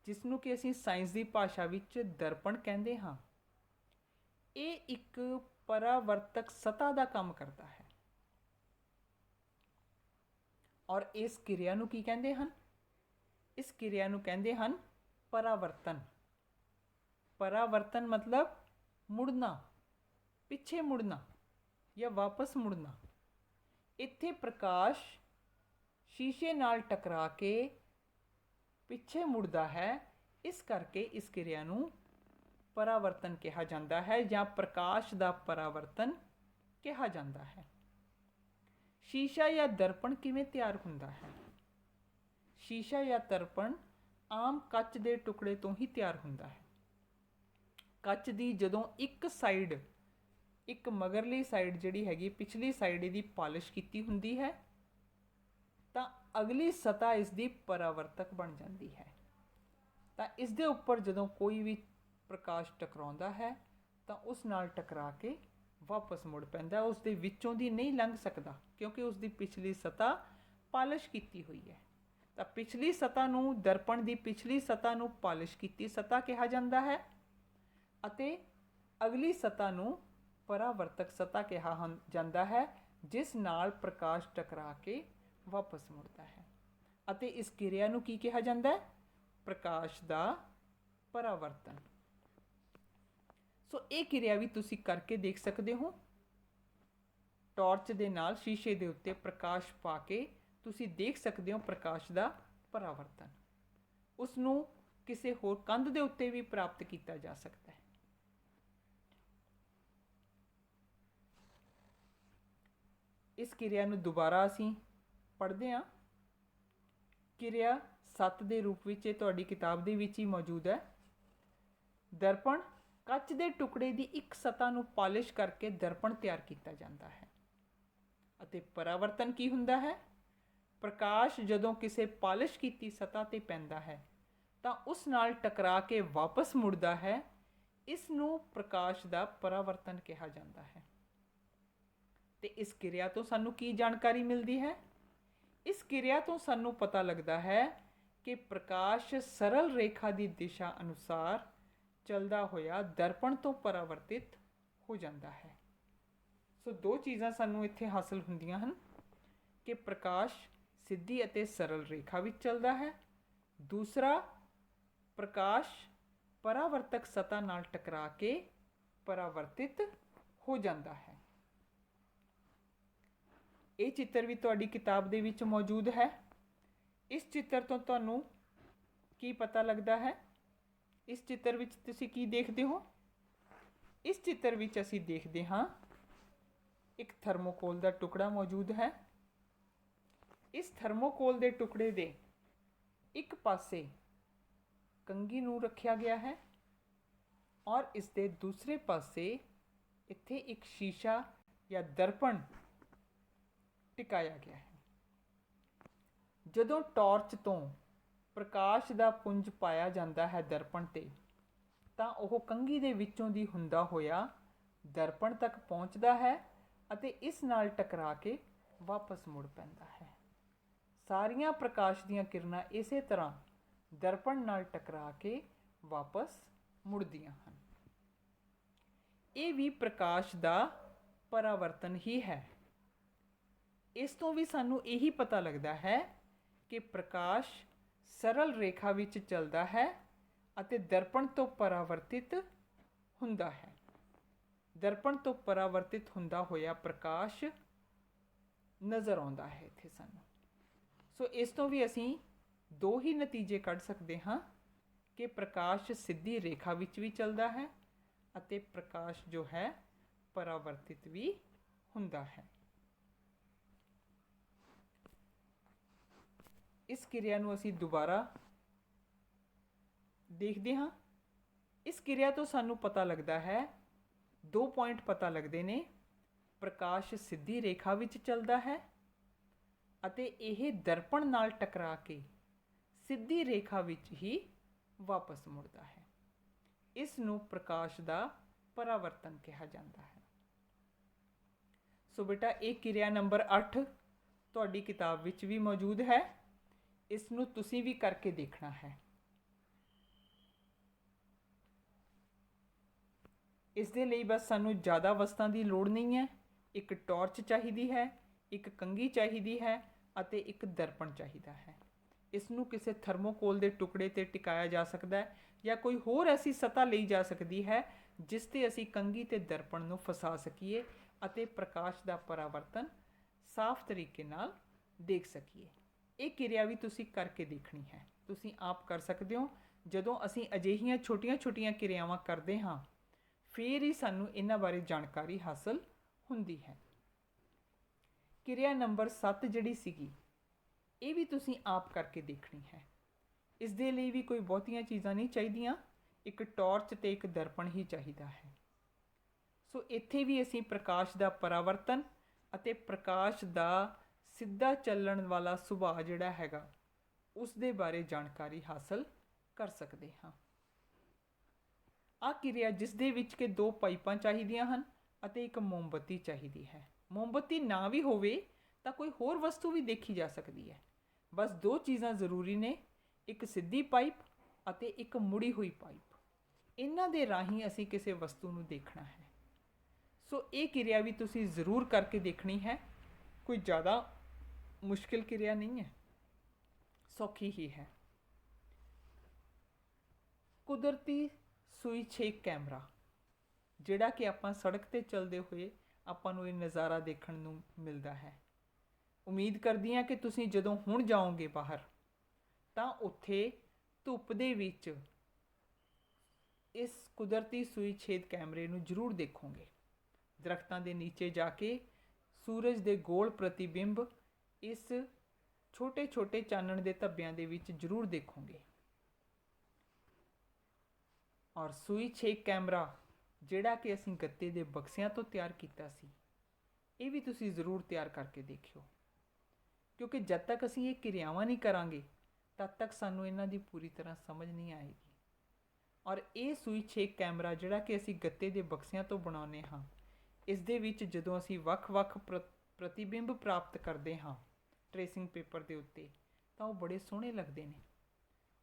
ਜਿਸ ਨੂੰ ਕਿ ਅਸੀਂ ਸਾਇੰਸ ਦੀ ਭਾਸ਼ਾ ਵਿੱਚ ਦਰਪਣ ਕਹਿੰਦੇ ਹਾਂ, ਇਹ ਇੱਕ ਪਰਾਵਰਤਕ ਸਤ੍ਹਾ ਦਾ ਕੰਮ ਕਰਦਾ ਹੈ। ਔਰ ਇਸ ਕਿਰਿਆ ਨੂੰ ਕੀ ਕਹਿੰਦੇ ਹਨ? ਇਸ ਕਿਰਿਆ ਨੂੰ ਕਹਿੰਦੇ ਹਨ ਪਰਾਵਰਤਨ। ਪਰਾਵਰਤਨ ਮਤਲਬ ਮੁੜਨਾ, ਪਿੱਛੇ ਮੁੜਨਾ ਜਾਂ ਵਾਪਸ ਮੁੜਨਾ। ਇੱਥੇ ਪ੍ਰਕਾਸ਼ ਸ਼ੀਸ਼ੇ ਨਾਲ ਟਕਰਾ ਕੇ ਪਿੱਛੇ ਮੁੜਦਾ ਹੈ, ਇਸ ਕਰਕੇ ਇਸ ਕਿਰਿਆ ਨੂੰ ਪਰਾਵਰਤਨ ਕਿਹਾ ਜਾਂਦਾ ਹੈ ਜਾਂ ਪ੍ਰਕਾਸ਼ ਦਾ ਪਰਾਵਰਤਨ ਕਿਹਾ ਜਾਂਦਾ ਹੈ। ਸ਼ੀਸ਼ਾ ਜਾਂ ਦਰਪਣ ਕਿਵੇਂ ਤਿਆਰ ਹੁੰਦਾ ਹੈ? ਸ਼ੀਸ਼ਾ ਜਾਂ ਦਰਪਣ ਆਮ ਕੱਚ ਦੇ ਟੁਕੜੇ ਤੋਂ ਹੀ ਤਿਆਰ ਹੁੰਦਾ ਹੈ। ਕੱਚ ਦੀ ਜਦੋਂ ਇੱਕ ਸਾਈਡ, ਇੱਕ ਮਗਰਲੀ ਸਾਈਡ ਜਿਹੜੀ ਹੈਗੀ, ਪਿਛਲੀ ਸਾਈਡ ਇਹਦੀ ਪਾਲਿਸ਼ ਕੀਤੀ ਹੁੰਦੀ ਹੈ ਤਾਂ ਅਗਲੀ ਸਤ੍ਹਾ ਇਸ ਦੀ ਪਰਾਵਰਤਕ ਬਣ ਜਾਂਦੀ ਹੈ। ਤਾਂ ਇਸ ਦੇ ਉੱਪਰ ਜਦੋਂ ਕੋਈ ਵੀ ਪ੍ਰਕਾਸ਼ ਟਕਰਾਉਂਦਾ ਹੈ ਤਾਂ ਉਸ ਨਾਲ ਟਕਰਾ ਕੇ ਵਾਪਸ ਮੁੜ ਪੈਂਦਾ, ਉਸ ਦੇ ਵਿੱਚੋਂ ਦੀ ਨਹੀਂ ਲੰਘ ਸਕਦਾ ਕਿਉਂਕਿ ਉਸ ਦੀ ਪਿਛਲੀ ਸਤ੍ਹਾ ਪਾਲਿਸ਼ ਕੀਤੀ ਹੋਈ ਹੈ। ਤਾਂ ਪਿਛਲੀ ਸਤ੍ਹਾ ਨੂੰ, ਦਰਪਣ ਦੀ ਪਿਛਲੀ ਸਤ੍ਹਾ ਨੂੰ ਪਾਲਿਸ਼ ਕੀਤੀ ਸਤ੍ਹਾ ਕਿਹਾ ਜਾਂਦਾ ਹੈ ਅਤੇ ਅਗਲੀ ਸਤ੍ਹਾ ਨੂੰ ਪਰਾਵਰਤਕ ਸਤ੍ਹਾ ਕਿਹਾ ਜਾਂਦਾ ਹੈ, ਜਿਸ ਨਾਲ ਪ੍ਰਕਾਸ਼ ਟਕਰਾ ਕੇ ਵਾਪਸ ਮੁੜਦਾ ਹੈ। ਅਤੇ ਇਸ ਕਿਰਿਆ ਨੂੰ ਕੀ ਕਿਹਾ ਜਾਂਦਾ ਹੈ? ਪ੍ਰਕਾਸ਼ ਦਾ ਪਰਾਵਰਤਨ। ਸੋ ਇਹ ਕਿਰਿਆ ਵੀ ਤੁਸੀਂ ਕਰਕੇ ਦੇਖ ਸਕਦੇ ਹੋ। ਟਾਰਚ ਦੇ ਨਾਲ ਸ਼ੀਸ਼ੇ ਦੇ ਉੱਤੇ ਪ੍ਰਕਾਸ਼ ਪਾ ਕੇ ਤੁਸੀਂ ਦੇਖ ਸਕਦੇ ਹੋ ਪ੍ਰਕਾਸ਼ ਦਾ ਪਰਾਵਰਤਨ। ਉਸ ਨੂੰ ਕਿਸੇ ਹੋਰ ਕੰਧ ਦੇ ਉੱਤੇ ਵੀ ਪ੍ਰਾਪਤ ਕੀਤਾ ਜਾ ਸਕਦਾ ਹੈ। ਇਸ ਕਿਰਿਆ ਨੂੰ ਦੁਬਾਰਾ ਅਸੀਂ ਪੜ੍ਹਦੇ ਹਾਂ। ਕਿਰਿਆ 7 ਦੇ ਰੂਪ ਵਿੱਚ ਇਹ ਤੁਹਾਡੀ ਕਿਤਾਬ ਦੇ ਵਿੱਚ ਹੀ ਮੌਜੂਦ ਹੈ। ਦਰਪਣ ਕੱਚ ਦੇ ਟੁਕੜੇ ਦੀ ਇੱਕ ਸਤ੍ਹਾ ਨੂੰ ਪਾਲਿਸ਼ ਕਰਕੇ ਦਰਪਣ ਤਿਆਰ ਕੀਤਾ ਜਾਂਦਾ ਹੈ। ਅਤੇ ਪਰਾਵਰਤਨ ਕੀ ਹੁੰਦਾ ਹੈ? ਪ੍ਰਕਾਸ਼ ਜਦੋਂ ਕਿਸੇ ਪਾਲਿਸ਼ ਕੀਤੀ ਸਤ੍ਹਾ ਤੇ ਪੈਂਦਾ ਹੈ ਤਾਂ ਉਸ ਨਾਲ ਟਕਰਾ ਕੇ ਵਾਪਸ ਮੁੜਦਾ ਹੈ। ਇਸ ਨੂੰ ਪ੍ਰਕਾਸ਼ ਦਾ ਪਰਾਵਰਤਨ ਕਿਹਾ ਜਾਂਦਾ ਹੈ। ਤੇ ਇਸ ਕਿਰਿਆ ਤੋਂ ਸਾਨੂੰ ਕੀ ਜਾਣਕਾਰੀ ਮਿਲਦੀ ਹੈ? ਇਸ ਕਿਰਿਆ ਤੋਂ ਸਾਨੂੰ ਪਤਾ ਲੱਗਦਾ ਹੈ ਕਿ ਪ੍ਰਕਾਸ਼ ਸਰਲ ਰੇਖਾ ਦੀ ਦਿਸ਼ਾ ਅਨੁਸਾਰ ਚੱਲਦਾ ਹੋਇਆ ਦਰਪਣ ਤੋਂ ਪਰਾਵਰਤਿਤ ਹੋ ਜਾਂਦਾ ਹੈ। ਸੋ 2 ਚੀਜ਼ਾਂ ਸਾਨੂੰ ਇੱਥੇ ਹਾਸਲ ਹੁੰਦੀਆਂ ਹਨ ਕਿ ਪ੍ਰਕਾਸ਼ ਸਿੱਧੀ ਅਤੇ ਸਰਲ ਰੇਖਾ ਵਿੱਚ ਚੱਲਦਾ ਹੈ। ਦੂਸਰਾ, ਪ੍ਰਕਾਸ਼ ਪਰਾਵਰਤਕ ਸਤ੍ਹਾ ਨਾਲ ਟਕਰਾ ਕੇ ਪਰਾਵਰਤਿਤ ਹੋ ਜਾਂਦਾ ਹੈ। ਇਹ ਚਿੱਤਰ ਵੀ ਤੁਹਾਡੀ ਕਿਤਾਬ ਦੇ ਵਿੱਚ ਮੌਜੂਦ ਹੈ। ਇਸ ਚਿੱਤਰ ਤੋਂ ਤੁਹਾਨੂੰ ਕੀ ਪਤਾ ਲੱਗਦਾ ਹੈ? ਇਸ ਚਿੱਤਰ ਵਿੱਚ ਤੁਸੀਂ ਕੀ ਦੇਖਦੇ ਹੋ? ਇਸ ਚਿੱਤਰ ਵਿੱਚ ਅਸੀਂ ਦੇਖਦੇ ਹਾਂ ਇੱਕ ਥਰਮੋਕੋਲ ਦਾ ਟੁਕੜਾ ਮੌਜੂਦ ਹੈ। ਇਸ ਥਰਮੋਕੋਲ ਦੇ ਟੁਕੜੇ ਦੇ ਇੱਕ ਪਾਸੇ ਕੰਘੀ ਨੂੰ ਰੱਖਿਆ ਗਿਆ ਹੈ ਔਰ ਇਸ ਦੇ ਦੂਸਰੇ ਪਾਸੇ ਇੱਥੇ ਇੱਕ ਸ਼ੀਸ਼ਾ ਜਾਂ ਦਰਪਣ ਟਿਕਾਇਆ ਗਿਆ ਹੈ। ਜਦੋਂ ਟਾਰਚ ਤੋਂ ਪ੍ਰਕਾਸ਼ ਦਾ ਪੁੰਜ ਪਾਇਆ ਜਾਂਦਾ ਹੈ ਦਰਪਣ ਤੇ, ਤਾਂ ਉਹ ਕੰਘੀ ਦੇ ਵਿੱਚੋਂ ਦੀ ਹੁੰਦਾ ਹੋਇਆ ਦਰਪਣ ਤੱਕ ਪਹੁੰਚਦਾ ਹੈ ਅਤੇ ਇਸ ਨਾਲ ਟਕਰਾ ਕੇ ਵਾਪਸ ਮੁੜ ਪੈਂਦਾ ਹੈ। ਸਾਰੀਆਂ ਪ੍ਰਕਾਸ਼ ਦੀਆਂ ਕਿਰਨਾਂ ਇਸੇ ਤਰ੍ਹਾਂ ਦਰਪਣ ਨਾਲ ਟਕਰਾ ਕੇ ਵਾਪਸ ਮੁੜਦੀਆਂ ਹਨ। ਇਹ ਵੀ ਪ੍ਰਕਾਸ਼ ਦਾ ਪਰਾਵਰਤਨ ਹੀ ਹੈ। ਇਸ ਤੋਂ ਵੀ ਸਾਨੂੰ ਇਹੀ ਪਤਾ ਲੱਗਦਾ ਹੈ ਕਿ ਪ੍ਰਕਾਸ਼ ਸਰਲ ਰੇਖਾ ਵਿੱਚ ਚੱਲਦਾ ਹੈ ਅਤੇ ਦਰਪਣ ਤੋਂ ਪਰਾਵਰਤਿਤ ਹੁੰਦਾ ਹੈ। ਦਰਪਣ ਤੋਂ ਪਰਾਵਰਤਿਤ ਹੁੰਦਾ ਹੋਇਆ ਪ੍ਰਕਾਸ਼ ਨਜ਼ਰ ਆਉਂਦਾ ਹੈ ਇੱਥੇ ਸਾਨੂੰ। ਸੋ ਇਸ ਤੋਂ ਵੀ ਅਸੀਂ ਦੋ ਹੀ ਨਤੀਜੇ ਕੱਢ ਸਕਦੇ ਹਾਂ ਕਿ ਪ੍ਰਕਾਸ਼ ਸਿੱਧੀ ਰੇਖਾ ਵਿੱਚ ਵੀ ਚੱਲਦਾ ਹੈ ਅਤੇ ਪ੍ਰਕਾਸ਼ ਜੋ ਹੈ ਪਰਾਵਰਤਿਤ ਵੀ ਹੁੰਦਾ ਹੈ। ਇਸ ਕਿਰਿਆ ਨੂੰ ਅਸੀਂ ਦੁਬਾਰਾ ਦੇਖਦੇ ਹਾਂ। ਇਸ ਕਿਰਿਆ ਤੋਂ ਸਾਨੂੰ ਪਤਾ ਲੱਗਦਾ ਹੈ, ਦੋ ਪੁਆਇੰਟ ਪਤਾ ਲੱਗਦੇ ਨੇ। ਪ੍ਰਕਾਸ਼ ਸਿੱਧੀ ਰੇਖਾ ਵਿੱਚ ਚੱਲਦਾ ਹੈ ਅਤੇ ਇਹ ਦਰਪਣ ਨਾਲ ਟਕਰਾ ਕੇ ਸਿੱਧੀ ਰੇਖਾ ਵਿੱਚ ਹੀ ਵਾਪਸ ਮੁੜਦਾ ਹੈ। ਇਸ ਨੂੰ ਪ੍ਰਕਾਸ਼ ਦਾ ਪਰਾਵਰਤਨ ਕਿਹਾ ਜਾਂਦਾ ਹੈ। ਸੋ ਬੇਟਾ, ਇਹ ਕਿਰਿਆ ਨੰਬਰ 8 ਤੁਹਾਡੀ ਕਿਤਾਬ ਵਿੱਚ ਵੀ ਮੌਜੂਦ ਹੈ। ਇਸ ਨੂੰ ਤੁਸੀਂ ਵੀ ਕਰਕੇ ਦੇਖਣਾ ਹੈ। ਇਸ ਦੇ ਲਈ ਬਸ ਸਾਨੂੰ ਜ਼ਿਆਦਾ ਵਸਤਾਂ ਦੀ ਲੋੜ ਨਹੀਂ ਹੈ। ਇੱਕ ਟਾਰਚ ਚਾਹੀਦੀ ਹੈ, ਇੱਕ ਕੰਘੀ ਚਾਹੀਦੀ ਹੈ ਅਤੇ ਇੱਕ ਦਰਪਣ ਚਾਹੀਦਾ ਹੈ। ਇਸ ਨੂੰ ਕਿਸੇ ਥਰਮੋਕੋਲ ਦੇ ਟੁਕੜੇ 'ਤੇ ਟਿਕਾਇਆ ਜਾ ਸਕਦਾ ਹੈ ਜਾਂ ਕੋਈ ਹੋਰ ਐਸੀ ਸਤ੍ਹਾ ਲਈ ਜਾ ਸਕਦੀ ਹੈ ਜਿਸ 'ਤੇ ਅਸੀਂ ਕੰਘੀ ਅਤੇ ਦਰਪਣ ਨੂੰ ਫਸਾ ਸਕੀਏ ਅਤੇ ਪ੍ਰਕਾਸ਼ ਦਾ ਪਰਾਵਰਤਨ ਸਾਫ਼ ਤਰੀਕੇ ਨਾਲ ਦੇਖ ਸਕੀਏ। ਇਹ ਕਿਰਿਆ ਵੀ ਤੁਸੀਂ ਕਰਕੇ ਦੇਖਣੀ ਹੈ। ਤੁਸੀਂ ਆਪ ਕਰ ਸਕਦੇ ਹੋ। ਜਦੋਂ ਅਸੀਂ ਅਜਿਹੀਆਂ ਛੋਟੀਆਂ-ਛੋਟੀਆਂ ਕਿਰਿਆਵਾਂ ਕਰਦੇ ਹਾਂ ਫਿਰ ਹੀ ਸਾਨੂੰ ਇਹਨਾਂ ਬਾਰੇ ਜਾਣਕਾਰੀ ਹਾਸਲ ਹੁੰਦੀ ਹੈ। ਕਿਰਿਆ ਨੰਬਰ 7 ਜਿਹੜੀ ਸੀਗੀ, ਇਹ ਵੀ ਤੁਸੀਂ ਆਪ ਕਰਕੇ ਦੇਖਣੀ ਹੈ। ਇਸ ਦੇ ਲਈ ਵੀ ਕੋਈ ਬਹੁਤੀਆਂ ਚੀਜ਼ਾਂ ਨਹੀਂ ਚਾਹੀਦੀਆਂ। ਇੱਕ ਟਾਰਚ ਅਤੇ ਇੱਕ ਦਰਪਣ ਹੀ ਚਾਹੀਦਾ ਹੈ। ਸੋ ਇੱਥੇ ਵੀ ਅਸੀਂ ਪ੍ਰਕਾਸ਼ ਦਾ ਪਰਾਵਰਤਨ ਅਤੇ ਪ੍ਰਕਾਸ਼ ਦਾ ਸਿੱਧਾ ਚੱਲਣ ਵਾਲਾ ਸੁਭਾਅ ਜਿਹੜਾ ਹੈਗਾ ਉਸ ਦੇ ਬਾਰੇ ਜਾਣਕਾਰੀ ਹਾਸਲ ਕਰ ਸਕਦੇ ਹਾਂ। ਆਹ ਕਿਰਿਆ ਜਿਸ ਦੇ ਵਿੱਚ ਕਿ ਦੋ ਪਾਈਪਾਂ ਚਾਹੀਦੀਆਂ ਹਨ ਅਤੇ ਇੱਕ ਮੋਮਬੱਤੀ ਚਾਹੀਦੀ ਹੈ। ਮੋਮਬੱਤੀ ਨਾ ਵੀ ਹੋਵੇ ਤਾਂ ਕੋਈ ਹੋਰ ਵਸਤੂ ਵੀ ਦੇਖੀ ਜਾ ਸਕਦੀ ਹੈ। ਬਸ ਦੋ ਚੀਜ਼ਾਂ ਜ਼ਰੂਰੀ ਨੇ, ਇੱਕ ਸਿੱਧੀ ਪਾਈਪ ਅਤੇ ਇੱਕ ਮੁੜੀ ਹੋਈ ਪਾਈਪ। ਇਹਨਾਂ ਦੇ ਰਾਹੀਂ ਅਸੀਂ ਕਿਸੇ ਵਸਤੂ ਨੂੰ ਦੇਖਣਾ ਹੈ। ਸੋ ਇਹ ਕਿਰਿਆ ਵੀ ਤੁਸੀਂ ਜ਼ਰੂਰ ਕਰਕੇ ਦੇਖਣੀ ਹੈ। ਕੋਈ ਜ਼ਿਆਦਾ ਮੁਸ਼ਕਿਲ ਕਿਰਿਆ ਨਹੀਂ ਹੈ, ਸੌਖੀ ਹੀ ਹੈ। ਕੁਦਰਤੀ ਸੂਈ ਛੇਕ ਕੈਮਰਾ, ਜਿਹੜਾ ਕਿ ਆਪਾਂ ਸੜਕ 'ਤੇ ਚੱਲਦੇ ਹੋਏ ਆਪਾਂ ਨੂੰ ਇਹ ਨਜ਼ਾਰਾ ਦੇਖਣ ਨੂੰ ਮਿਲਦਾ ਹੈ। ਉਮੀਦ ਕਰਦੀ ਹਾਂ ਕਿ ਤੁਸੀਂ ਜਦੋਂ ਹੁਣ ਜਾਓਗੇ ਬਾਹਰ ਤਾਂ ਉੱਥੇ ਧੁੱਪ ਦੇ ਵਿੱਚ ਇਸ ਕੁਦਰਤੀ ਸੂਈ ਛੇਦ ਕੈਮਰੇ ਨੂੰ ਜ਼ਰੂਰ ਦੇਖੋਗੇ। ਦਰਖਤਾਂ ਦੇ ਨੀਚੇ ਜਾ ਕੇ ਸੂਰਜ ਦੇ ਗੋਲ ਪ੍ਰਤੀਬਿੰਬ ਇਸ ਛੋਟੇ-ਛੋਟੇ ਚਾਨਣ ਦੇ ਧੱਬਿਆਂ ਦੇ ਵਿੱਚ ਜ਼ਰੂਰ ਦੇਖੋਗੇ। ਔਰ ਸੂਈ ਛੇਕ ਕੈਮਰਾ ਜਿਹੜਾ ਕਿ ਅਸੀਂ ਗੱਤੇ ਦੇ ਬਕਸਿਆਂ ਤੋਂ ਤਿਆਰ ਕੀਤਾ ਸੀ, ਇਹ ਵੀ ਤੁਸੀਂ ਜ਼ਰੂਰ ਤਿਆਰ ਕਰਕੇ ਦੇਖਿਓ, ਕਿਉਂਕਿ ਜਦ ਤੱਕ ਅਸੀਂ ਇਹ ਕਿਰਿਆਵਾਂ ਨਹੀਂ ਕਰਾਂਗੇ ਤਦ ਤੱਕ ਸਾਨੂੰ ਇਹਨਾਂ ਦੀ ਪੂਰੀ ਤਰ੍ਹਾਂ ਸਮਝ ਨਹੀਂ ਆਏਗੀ। ਔਰ ਇਹ ਸੂਈ ਛੇਕ ਕੈਮਰਾ ਜਿਹੜਾ ਕਿ ਅਸੀਂ ਗੱਤੇ ਦੇ ਬਕਸਿਆਂ ਤੋਂ ਬਣਾਉਂਦੇ ਹਾਂ, ਇਸ ਦੇ ਵਿੱਚ ਜਦੋਂ ਅਸੀਂ ਵੱਖ-ਵੱਖ ਪ੍ਰਤੀਬਿੰਬ ਪ੍ਰਾਪਤ ਕਰਦੇ ਹਾਂ ਟਰੇਸਿੰਗ ਪੇਪਰ ਦੇ ਉੱਤੇ ਤਾਂ ਉਹ ਬੜੇ ਸੋਹਣੇ ਲੱਗਦੇ ਨੇ।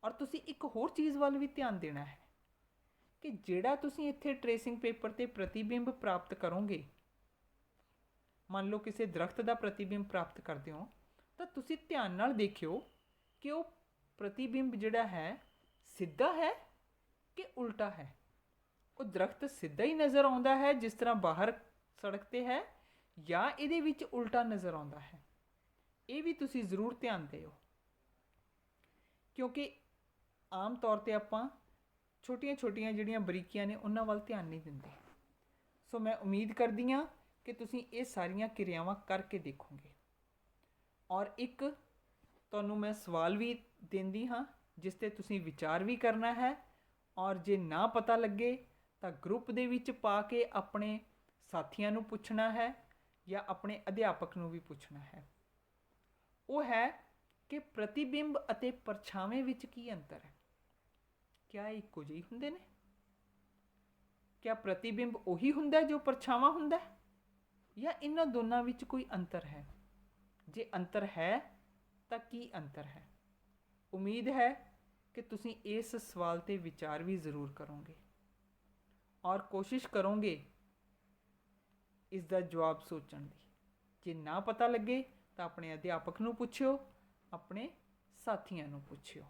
ਔਰ ਤੁਸੀਂ ਇੱਕ ਹੋਰ ਚੀਜ਼ ਵੱਲ ਵੀ ਧਿਆਨ ਦੇਣਾ ਹੈ ਕਿ ਜਿਹੜਾ ਤੁਸੀਂ ਇੱਥੇ ਟਰੇਸਿੰਗ ਪੇਪਰ 'ਤੇ ਪ੍ਰਤੀਬਿੰਬ ਪ੍ਰਾਪਤ ਕਰੋਗੇ, ਮੰਨ ਲਓ ਕਿਸੇ ਦਰਖਤ ਦਾ ਪ੍ਰਤੀਬਿੰਬ ਪ੍ਰਾਪਤ ਕਰਦੇ ਹੋ ਤਾਂ ਤੁਸੀਂ ਧਿਆਨ ਨਾਲ ਦੇਖਿਓ ਕਿ ਉਹ ਪ੍ਰਤੀਬਿੰਬ ਜਿਹੜਾ ਹੈ ਸਿੱਧਾ ਹੈ ਕਿ ਉਲਟਾ ਹੈ। ਉਹ ਦਰਖਤ ਸਿੱਧਾ ਹੀ ਨਜ਼ਰ ਆਉਂਦਾ ਹੈ ਜਿਸ ਤਰ੍ਹਾਂ ਬਾਹਰ ਸੜਕ 'ਤੇ ਹੈ, ਜਾਂ ਇਹਦੇ ਵਿੱਚ ਉਲਟਾ ਨਜ਼ਰ ਆਉਂਦਾ ਹੈ। ਇਹ ਵੀ ਤੁਸੀਂ ਜ਼ਰੂਰ ਧਿਆਨ ਦਿਓ, ਕਿਉਂਕਿ ਆਮ ਤੌਰ 'ਤੇ ਆਪਾਂ ਛੋਟੀਆਂ-ਛੋਟੀਆਂ ਜਿਹੜੀਆਂ ਬਰੀਕੀਆਂ ਨੇ ਉਹਨਾਂ ਵੱਲ ਧਿਆਨ ਨਹੀਂ ਦਿੰਦੇ। ਸੋ ਮੈਂ ਉਮੀਦ ਕਰਦੀ ਹਾਂ ਕਿ ਤੁਸੀਂ ਇਹ ਸਾਰੀਆਂ ਕਿਰਿਆਵਾਂ ਕਰਕੇ ਦੇਖੋਗੇ। ਔਰ ਇੱਕ ਤੁਹਾਨੂੰ ਮੈਂ ਸਵਾਲ ਵੀ ਦਿੰਦੀ ਹਾਂ ਜਿਸ 'ਤੇ ਤੁਸੀਂ ਵਿਚਾਰ ਵੀ ਕਰਨਾ ਹੈ। ਔਰ ਜੇ ਨਾ ਪਤਾ ਲੱਗੇ ਤਾਂ ਗਰੁੱਪ ਦੇ ਵਿੱਚ ਪਾ ਕੇ ਆਪਣੇ ਸਾਥੀਆਂ ਨੂੰ ਪੁੱਛਣਾ ਹੈ ਜਾਂ ਆਪਣੇ ਅਧਿਆਪਕ ਨੂੰ ਵੀ ਪੁੱਛਣਾ ਹੈ। ਉਹ ਹੈ ਕਿ ਪ੍ਰਤੀਬਿੰਬ ਅਤੇ ਪਰਛਾਵੇਂ ਵਿੱਚ ਕੀ ਅੰਤਰ ਹੈ? ਕਿਆ ਇਹ ਇੱਕੋ ਜਿਹੇ ਹੁੰਦੇ ਨੇ? ਕਿਆ ਪ੍ਰਤੀਬਿੰਬ ਉਹੀ ਹੁੰਦਾ ਜੋ ਪਰਛਾਵਾਂ ਹੁੰਦਾ ਹੈ, ਜਾਂ ਇਹਨਾਂ ਦੋਨਾਂ ਵਿੱਚ ਕੋਈ ਅੰਤਰ ਹੈ? ਜੇ ਅੰਤਰ ਹੈ ਤਾਂ ਕੀ ਅੰਤਰ ਹੈ? ਉਮੀਦ ਹੈ ਕਿ ਤੁਸੀਂ ਇਸ ਸਵਾਲ 'ਤੇ ਵਿਚਾਰ ਵੀ ਜ਼ਰੂਰ ਕਰੋਗੇ। ਔਰ ਕੋਸ਼ਿਸ਼ ਕਰੋਗੇ ਇਸ ਦਾ ਜਵਾਬ ਸੋਚਣ ਦੀ। ਜੇ ਨਾ ਪਤਾ ਲੱਗੇ ਤਾਂ ਆਪਣੇ ਅਧਿਆਪਕ ਨੂੰ ਪੁੱਛਿਓ, ਆਪਣੇ ਸਾਥੀਆਂ ਨੂੰ ਪੁੱਛਿਓ।